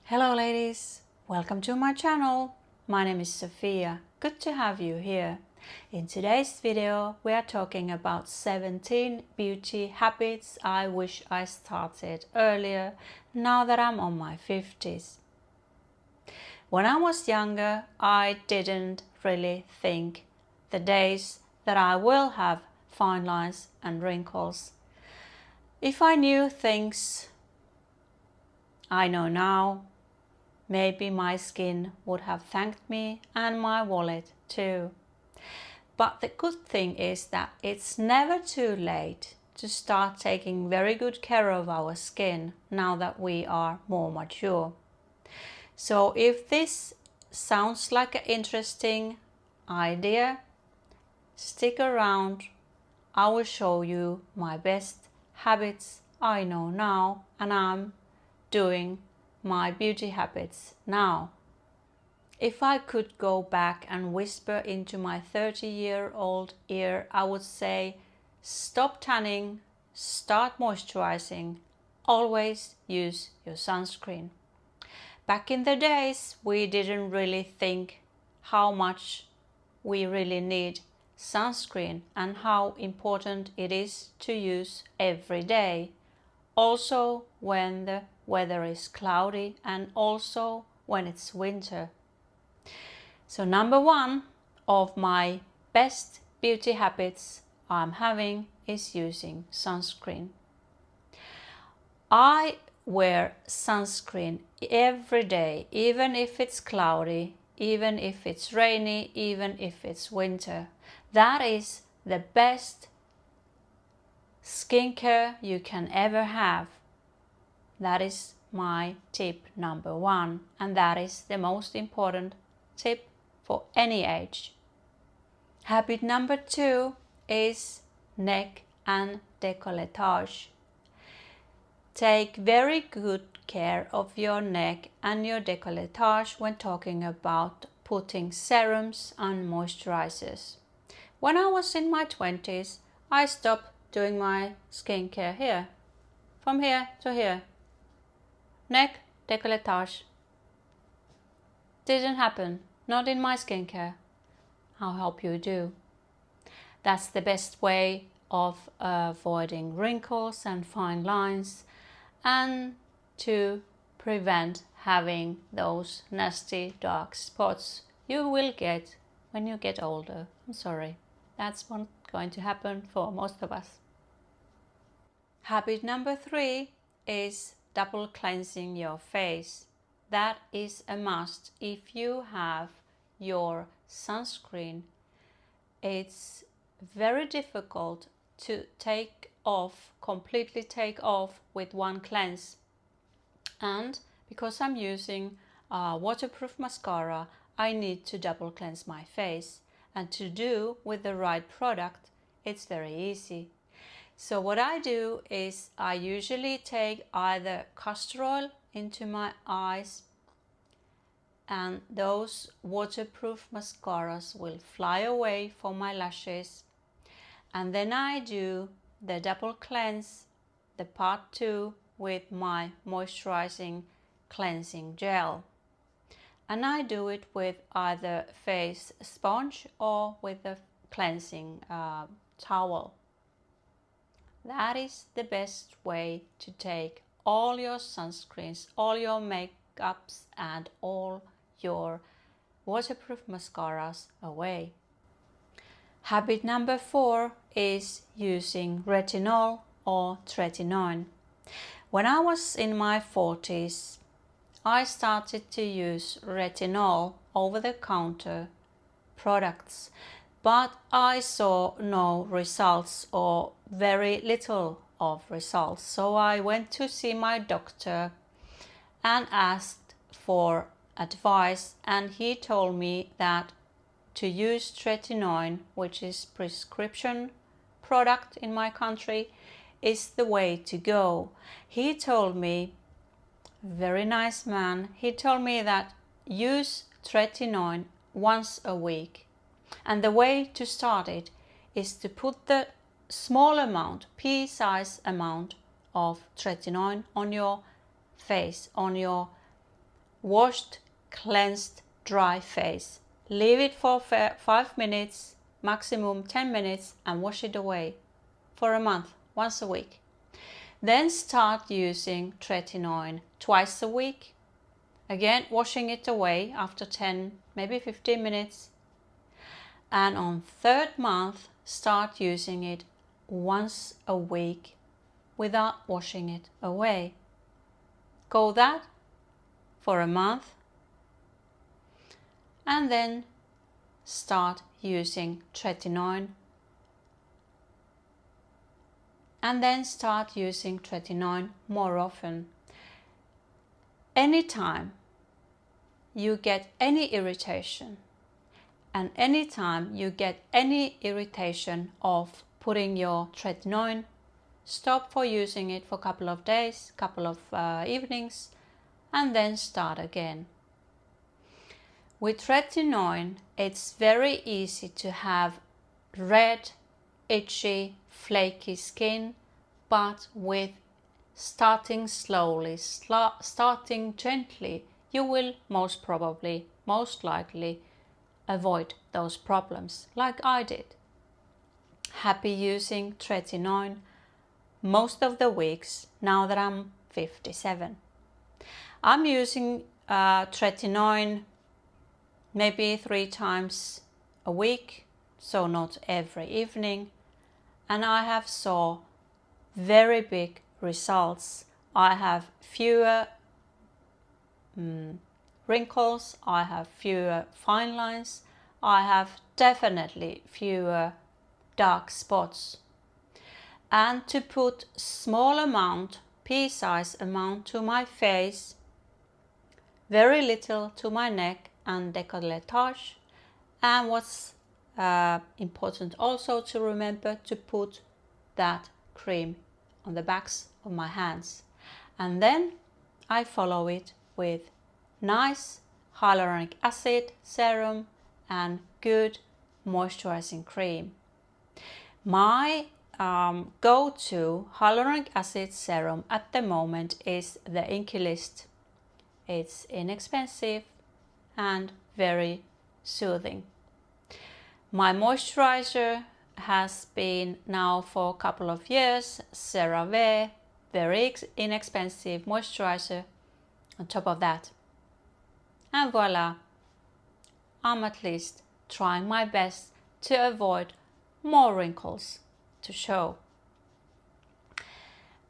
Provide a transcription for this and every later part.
Hello ladies, welcome to my channel. My name is Sophia. Good to have you here. In today's video we are talking about 17 beauty habits I wish I started earlier now that I'm on my 50s. When I was younger I didn't really think the days that I will have fine lines and wrinkles. If I knew things I know now, maybe my skin would have thanked me and my wallet too. But the good thing is that it's never too late to start taking very good care of our skin now that we are more mature. So if this sounds like an interesting idea, stick around. I will show you my best habits I know now, and I'm doing my beauty habits now. If I could go back and whisper into my 30-year-old ear, I would say stop tanning, start moisturizing, always use your sunscreen. Back in the days we didn't really think how much we really need sunscreen and how important it is to use every day, also when the weather is cloudy and also when it's winter. So number one of my best beauty habits I'm having is using sunscreen. I wear sunscreen every day, even if it's cloudy, even if it's rainy, even if it's winter. That is the best skincare you can ever have. That is my tip number one, and that is the most important tip for any age. Habit number two is neck and décolletage. Take very good care of your neck and your décolletage when talking about putting serums and moisturizers. When I was in my 20s, I stopped doing my skincare here, from here to here. Neck, décolletage. Didn't happen, not in my skincare. I'll help you do. That's the best way of avoiding wrinkles and fine lines and to prevent having those nasty dark spots you will get when you get older. I'm sorry, that's not going to happen for most of us. Habit number three is double cleansing your face. That is a must. If you have your sunscreen, it's very difficult to completely take off with one cleanse. And because I'm using waterproof mascara, I need to double cleanse my face. And to do with the right product, it's very easy. So what I do is I usually take either castor oil into my eyes, and those waterproof mascaras will fly away for my lashes. And then I do the double cleanse, the part 2, with my moisturizing cleansing gel. And I do it with either face sponge or with a cleansing towel. That is the best way to take all your sunscreens, all your makeups and all your waterproof mascaras away. Habit number 4 is using retinol or tretinoin. When I was in my 40s, I started to use retinol over-the-counter products, but I saw no results or very little of results. So I went to see my doctor and asked for advice, and he told me that to use tretinoin, which is prescription product in my country, is the way to go. He told me, very nice man, he told me that use tretinoin once a week. And the way to start it is to put the small amount, pea-size amount of tretinoin on your face, on your washed, cleansed, dry face. Leave it for 5 minutes, maximum 10 minutes, and wash it away for a month, once a week. Then start using tretinoin twice a week. Again, washing it away after 10, maybe 15 minutes. And on 3rd month, start using it once a week without washing it away. Go that for a month, and then start using tretinoin, and then start using tretinoin more often. Anytime you get any irritation, and anytime you get any irritation of putting your tretinoin, stop for using it for a couple of days, couple of evenings, and then start again. With tretinoin, it's very easy to have red, itchy, flaky skin, but with starting slowly, starting gently, you will most likely avoid those problems, like I did. Happy using tretinoin most of the weeks now that I'm 57. I'm using tretinoin maybe 3 times a week, so not every evening, and I have saw very big results. I have fewer wrinkles, I have fewer fine lines, I have definitely fewer dark spots. And to put small amount, pea-size amount to my face, very little to my neck and décolletage. And what's important also to remember, to put that cream on the backs of my hands. And then I follow it with nice hyaluronic acid serum and good moisturizing cream. My go-to hyaluronic acid serum at the moment is the Inkilist. It's inexpensive and very soothing. My moisturizer has been now for a couple of years CeraVe, very inexpensive moisturizer on top of that. And voila, I'm at least trying my best to avoid more wrinkles to show.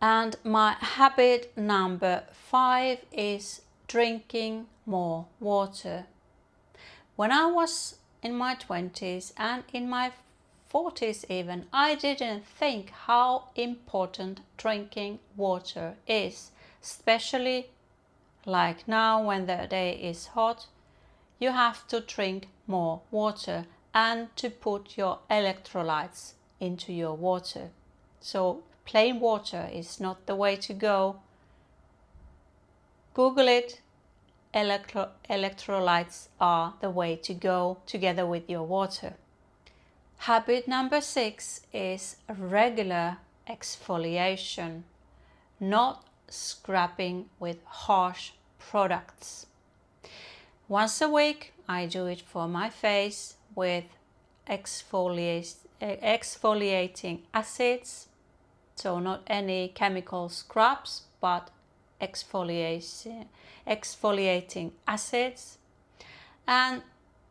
And my habit number 5 is drinking more water. When I was in my 20s and in my 40s even, I didn't think how important drinking water is, especially like now when the day is hot. You have to drink more water and to put your electrolytes into your water. So plain water is not the way to go. Google it. Electrolytes are the way to go together with your water. Habit number 6 is regular exfoliation, not scrubbing with harsh products. Once a week I do it for my face with exfoliating acids, so not any chemical scrubs but exfoliating acids. And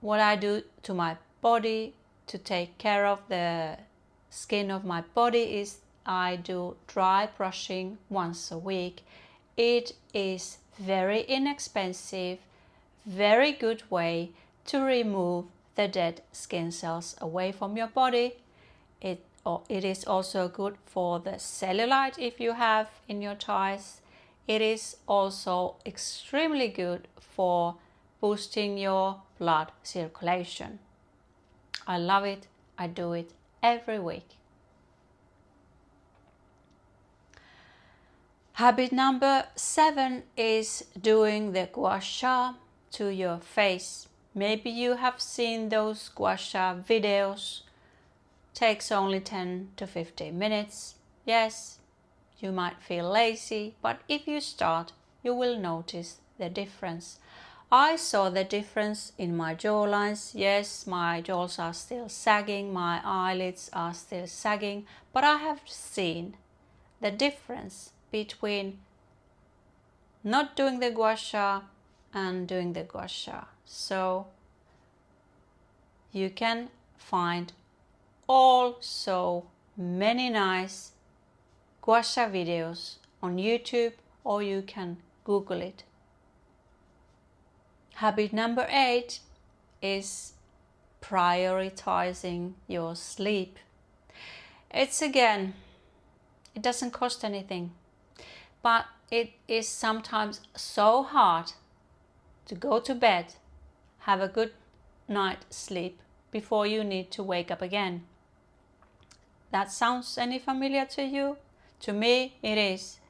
what I do to my body to take care of the skin of my body is I do dry brushing once a week. It is very inexpensive, very good way to remove the dead skin cells away from your body. It is also good for the cellulite if you have in your thighs. It is also extremely good for boosting your blood circulation. I love it. I do it every week. Habit number 7 is doing the gua sha to your face. Maybe you have seen those gua sha videos. Takes only 10 to 15 minutes. Yes, you might feel lazy, but if you start, you will notice the difference. I saw the difference in my jawlines. Yes, my jaws are still sagging, my eyelids are still sagging, but I have seen the difference between not doing the gua sha and doing the gua sha. So you can find also many nice gua sha videos on YouTube, or you can Google it. Habit number 8 is prioritizing your sleep. It doesn't cost anything, but it is sometimes so hard to go to bed, have a good night's sleep before you need to wake up again. That sounds any familiar to you? To me, it is.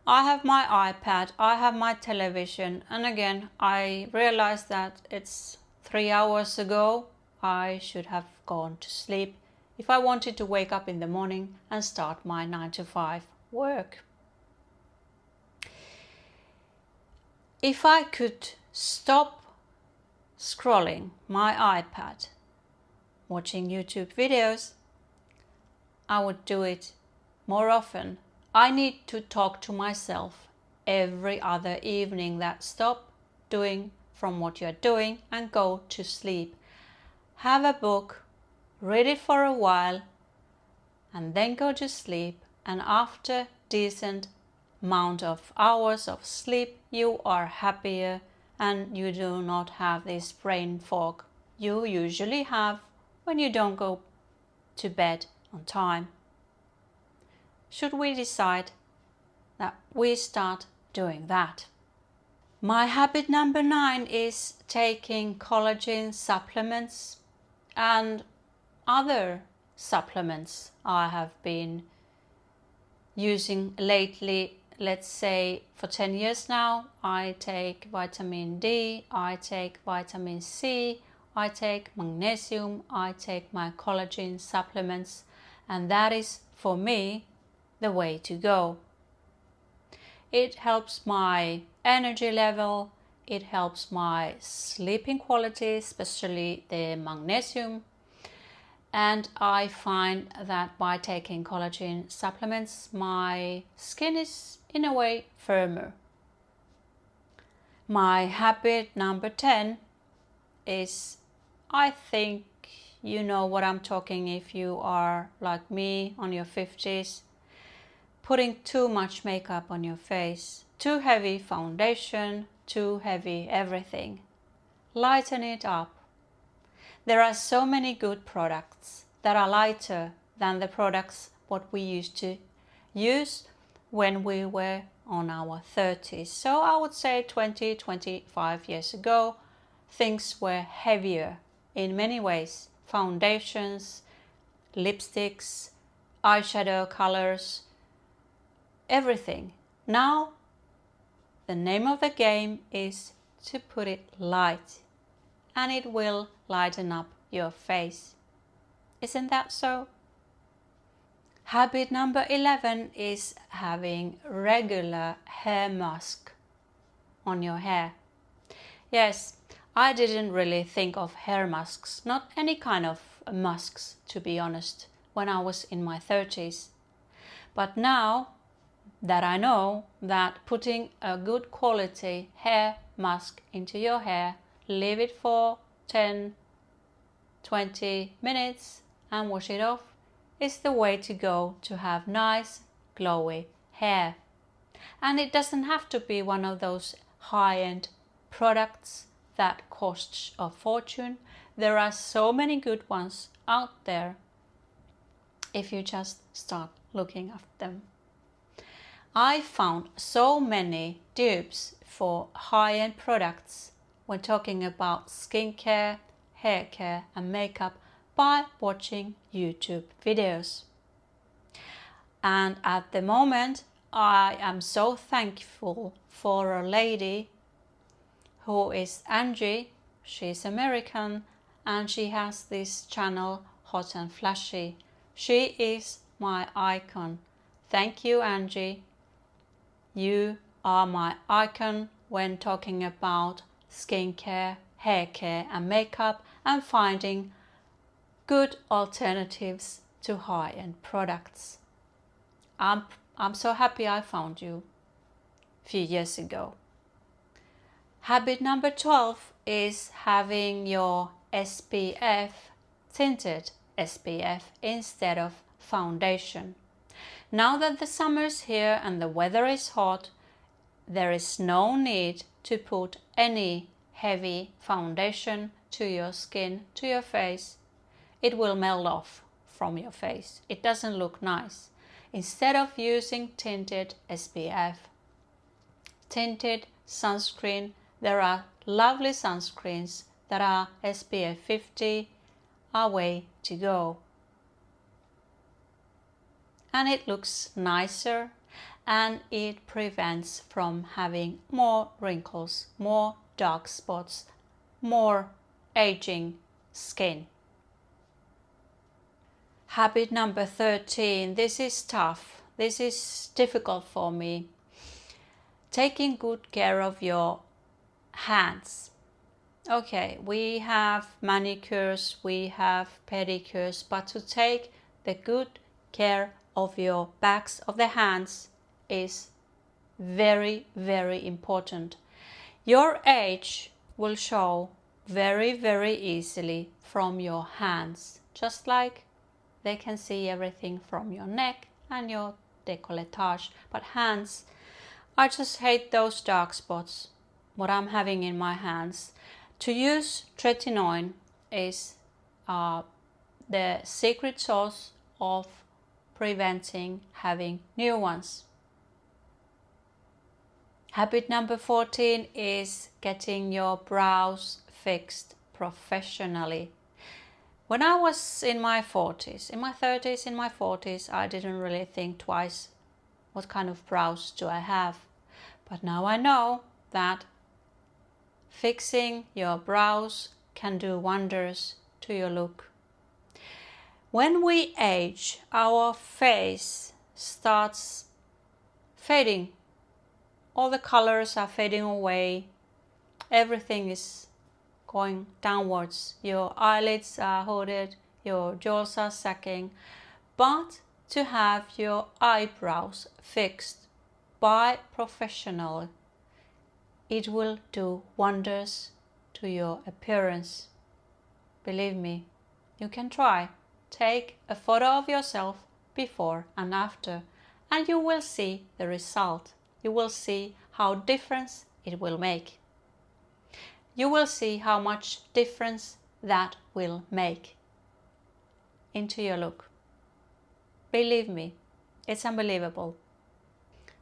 I have my iPad, I have my television, and again, I realized that it's 3 hours ago. I should have gone to sleep if I wanted to wake up in the morning and start my 9 to 5 work. If I could stop scrolling my iPad, watching YouTube videos, I would do it more often. I need to talk to myself every other evening that stop doing from what you're doing and go to sleep. Have a book, read it for a while, and then go to sleep. And after decent amount of hours of sleep, you are happier and you do not have this brain fog you usually have when you don't go to bed on time. Should we decide that we start doing that? My habit number 9 is taking collagen supplements and other supplements I have been using lately. Let's say for 10 years now, I take vitamin D, I take vitamin C, I take magnesium, I take my collagen supplements, and that is for me the way to go. It helps my energy level, it helps my sleeping quality, especially the magnesium, and I find that by taking collagen supplements, my skin is in a way firmer. My habit number 10 is, I think you know what I'm talking if you are like me on your 50s, putting too much makeup on your face, too heavy foundation, too heavy everything. Lighten it up. There are so many good products that are lighter than the products what we used to use when we were on our 30s. So I would say 20-25 years ago, things were heavier in many ways. Foundations, lipsticks, eyeshadow colors, everything. Now, the name of the game is to put it light, and it will lighten up your face. Isn't that so? Habit number 11 is having regular hair mask on your hair. Yes, I didn't really think of hair masks, not any kind of masks to be honest, when I was in my 30s. But now that I know that putting a good quality hair mask into your hair, leave it for 10-20 minutes and wash it off, is the way to go to have nice glowy hair. And it doesn't have to be one of those high-end products that costs a fortune. There are so many good ones out there if you just start looking at them. I found so many dupes for high-end products when talking about skincare, hair care and makeup by watching YouTube videos. And at the moment I am so thankful for a lady who is Angie. She's American and she has this channel Hot and Flashy. She is my icon. Thank you, Angie. You are my icon when talking about skincare, hair care and makeup, and finding good alternatives to high-end products. I'm so happy I found you a few years ago. Habit number 12 is having your SPF, tinted SPF, instead of foundation. Now that the summer's here and the weather is hot, there is no need to put any heavy foundation to your skin, to your face. It will melt off from your face. It doesn't look nice. Instead of using tinted SPF, tinted sunscreen, there are lovely sunscreens that are SPF 50, a way to go. And it looks nicer and it prevents from having more wrinkles, more dark spots, more aging skin. Habit number 13. This is tough. This is difficult for me. Taking good care of your hands. Okay, we have manicures, we have pedicures, but to take the good care of your backs of the hands is very, very important. Your age will show very, very easily from your hands, just like they can see everything from your neck and your décolletage. But hands, I just hate those dark spots, what I'm having in my hands. To use tretinoin is the secret sauce of preventing having new ones. Habit number 14 is getting your brows fixed professionally. When I was in my 40s, in my 30s, in my 40s, I didn't really think twice, what kind of brows do I have? But now I know that fixing your brows can do wonders to your look. When we age, our face starts fading. All the colors are fading away. Everything is going downwards. Your eyelids are hooded, your jaws are sagging. But to have your eyebrows fixed by professional, it will do wonders to your appearance. Believe me, you can try. Take a photo of yourself before and after, and you will see the result. You will see how difference it will make. You will see how much difference that will make into your look. Believe me, it's unbelievable.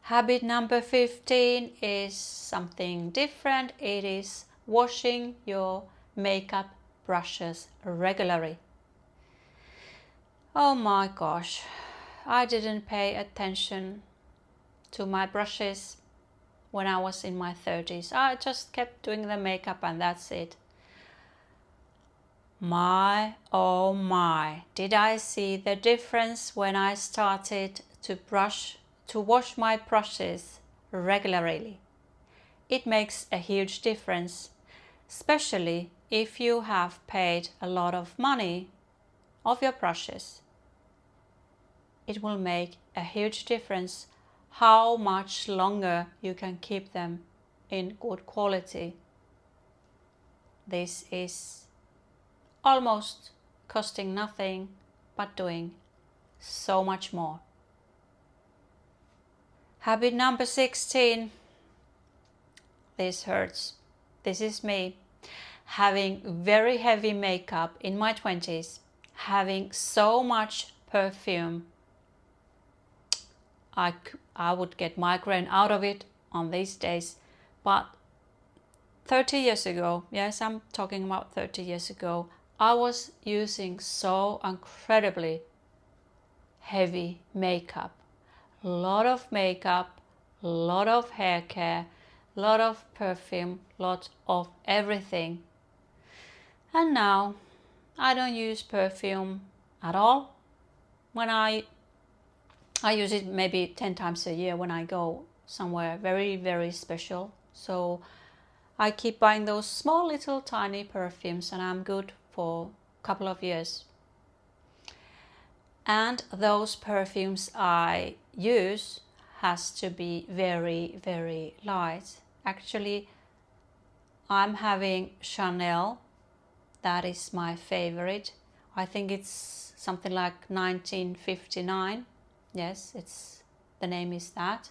Habit number 15 is something different. It is washing your makeup brushes regularly. Oh my gosh, I didn't pay attention to my brushes when I was in my 30s. I just kept doing the makeup and that's it. My, oh my, did I see the difference when I started to wash my brushes regularly. It makes a huge difference, especially if you have paid a lot of money of your brushes. It will make a huge difference how much longer you can keep them in good quality. This is almost costing nothing, but doing so much more. Habit number 16. This hurts. This is me. Having very heavy makeup in my 20s, having so much perfume. I would get migraine out of it on these days, but 30 years ago, yes, I'm talking about 30 years ago, I was using so incredibly heavy makeup. A lot of makeup, a lot of hair care, a lot of perfume, lot of everything. And now I don't use perfume at all. When I use it maybe 10 times a year when I go somewhere very, very special, So I keep buying those small little tiny perfumes and I'm good for a couple of years. And those perfumes I use has to be very, very light. Actually, I'm having Chanel. That is my favorite. I think it's something like 1959. Yes, the name is that.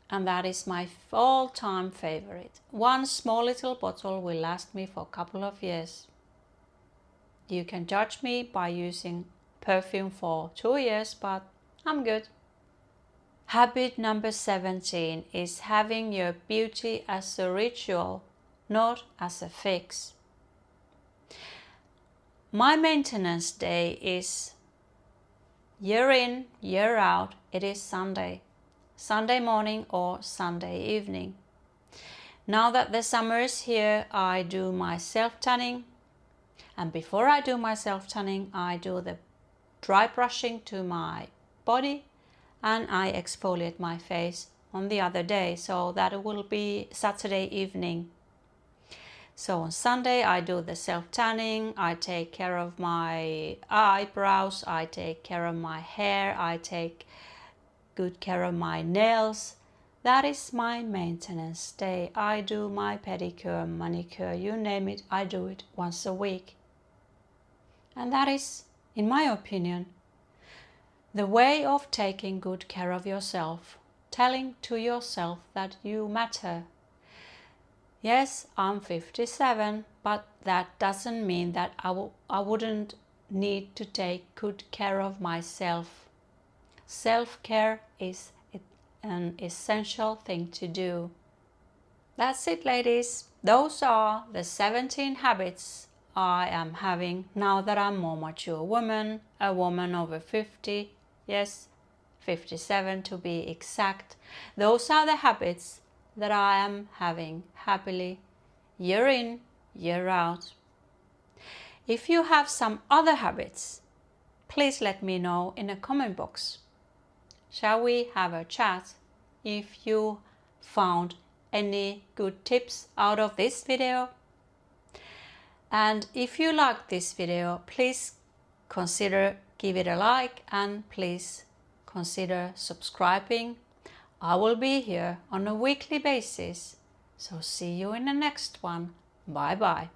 And that is my all-time favorite. One small little bottle will last me for a couple of years. You can judge me by using perfume for 2 years, but I'm good. Habit number 17 is having your beauty as a ritual, not as a fix. My maintenance day is year in, year out. It is Sunday. Sunday morning or Sunday evening. Now that the summer is here, I do my self-tanning. And before I do my self-tanning, I do the dry brushing to my body and I exfoliate my face on the other day. So that will be Saturday evening. So on Sunday I do the self-tanning, I take care of my eyebrows, I take care of my hair, I take good care of my nails. That is my maintenance day. I do my pedicure, manicure, you name it, I do it once a week. And that is, in my opinion, the way of taking good care of yourself, telling to yourself that you matter. Yes, I'm 57, but that doesn't mean that I wouldn't need to take good care of myself. Self-care is an essential thing to do. That's it, ladies. Those are the 17 habits I am having now that I'm more mature woman, a woman over 50, yes, 57 to be exact. Those are the habits that I am having happily year in, year out. If you have some other habits, please let me know in a comment box. Shall we have a chat if you found any good tips out of this video? And if you like this video, please consider give it a like and please consider subscribing. I will be here on a weekly basis. So see you in the next one. Bye bye.